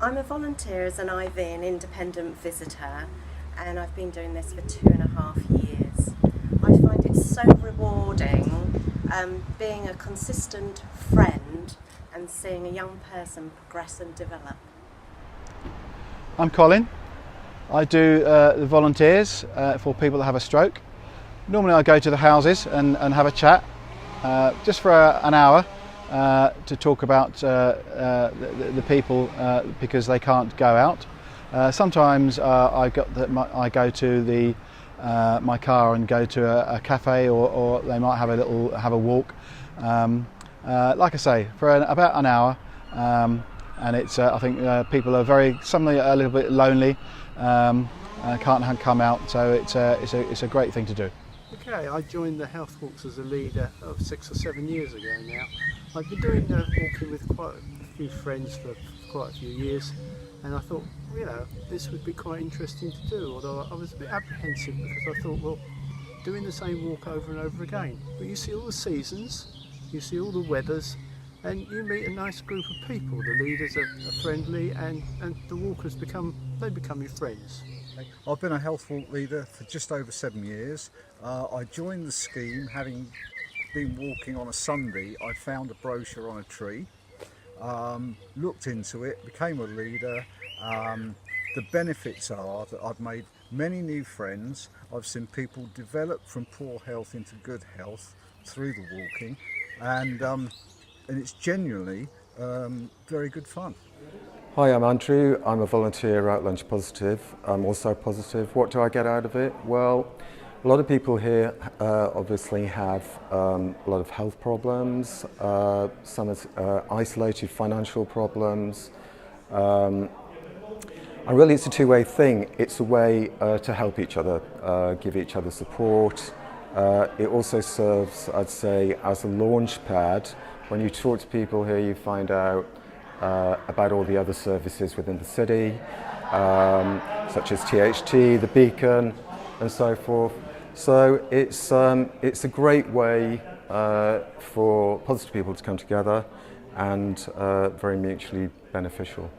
I'm a volunteer as an IV, an independent visitor, and I've been doing this for 2.5 years. I find it so rewarding being a consistent friend and seeing a young person progress and develop. I'm Colin. I do the volunteers for people that have a stroke. Normally I go to the houses and have a chat just for an hour to talk about the people because they can't go out. Sometimes I go to my car and go to a cafe, or they might have a walk. Like I say, for about an hour, and it's I think people are suddenly a little bit lonely, can't come out, so it's a great thing to do. Okay, I joined the Healthwalks as a leader 6 or 7 years ago now. I've been doing walking with quite a few friends for quite a few years, and I thought, this would be quite interesting to do, although I was a bit apprehensive because I thought, well, doing the same walk over and over again. But you see all the seasons, you see all the weathers, and you meet a nice group of people. The leaders are friendly, and the walkers become your friends. I've been a Healthwalk leader for just over 7 years. I joined the scheme having been walking on a Sunday. I found a brochure on a tree, looked into it, became a leader. The benefits are that I've made many new friends. I've seen people develop from poor health into good health through the walking, and it's genuinely very good fun. Hi, I'm Andrew. I'm a volunteer at Lunch Positive. I'm also positive. What do I get out of it? Well, a lot of people here obviously have a lot of health problems, some isolated financial problems. And really it's a two-way thing. It's a way to help each other, give each other support. It also serves, I'd say, as a launch pad. When you talk to people here, you find out about all the other services within the city, such as THT, the Beacon, and so forth. So it's a great way for positive people to come together, and very mutually beneficial.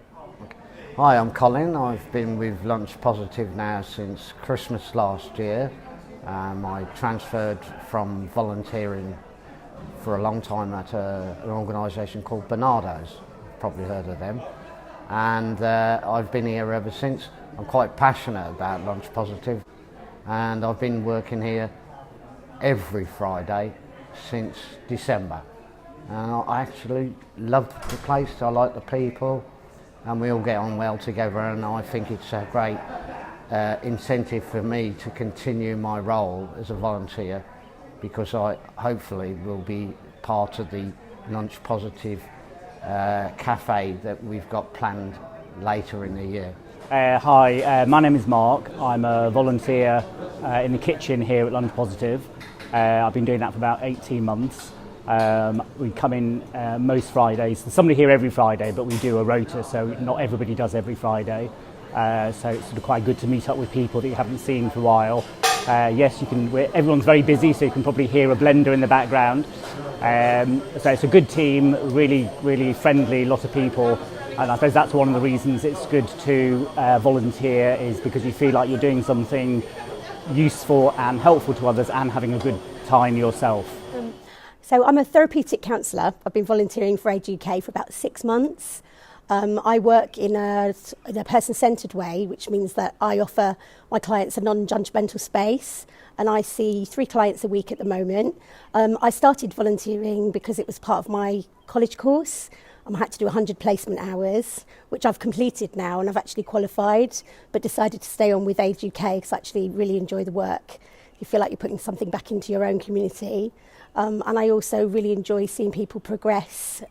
Hi, I'm Colin. I've been with Lunch Positive now since Christmas last year. I transferred from volunteering for a long time at an organisation called Bernardo's. Probably heard of them, and I've been here ever since. I'm quite passionate about Lunch Positive, and I've been working here every Friday since December, and I actually love the place. I like the people, and we all get on well together, and I think it's a great incentive for me to continue my role as a volunteer, because I hopefully will be part of the Lunch Positive cafe that we've got planned later in the year. Hi, my name is Mark. I'm a volunteer in the kitchen here at Lunch Positive. I've been doing that for about 18 months. We come in most Fridays. There's somebody here every Friday, but we do a rota, so not everybody does every Friday. So it's sort of quite good to meet up with people that you haven't seen for a while. Yes, everyone's very busy, so you can probably hear a blender in the background. So it's a good team, really, really friendly, lot of people, and I suppose that's one of the reasons it's good to volunteer, is because you feel like you're doing something useful and helpful to others and having a good time yourself. So I'm a therapeutic counsellor. I've been volunteering for Age UK for about 6 months. I work in a person-centred way, which means that I offer my clients a non-judgmental space, and I see 3 clients a week at the moment. I started volunteering because it was part of my college course. I had to do 100 placement hours, which I've completed now, and I've actually qualified, but decided to stay on with Age UK because I actually really enjoy the work. You feel like you're putting something back into your own community. And I also really enjoy seeing people progress.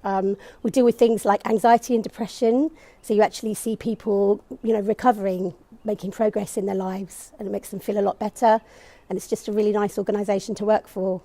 We deal with things like anxiety and depression, so you actually see people, recovering, making progress in their lives, and it makes them feel a lot better. And it's just a really nice organisation to work for.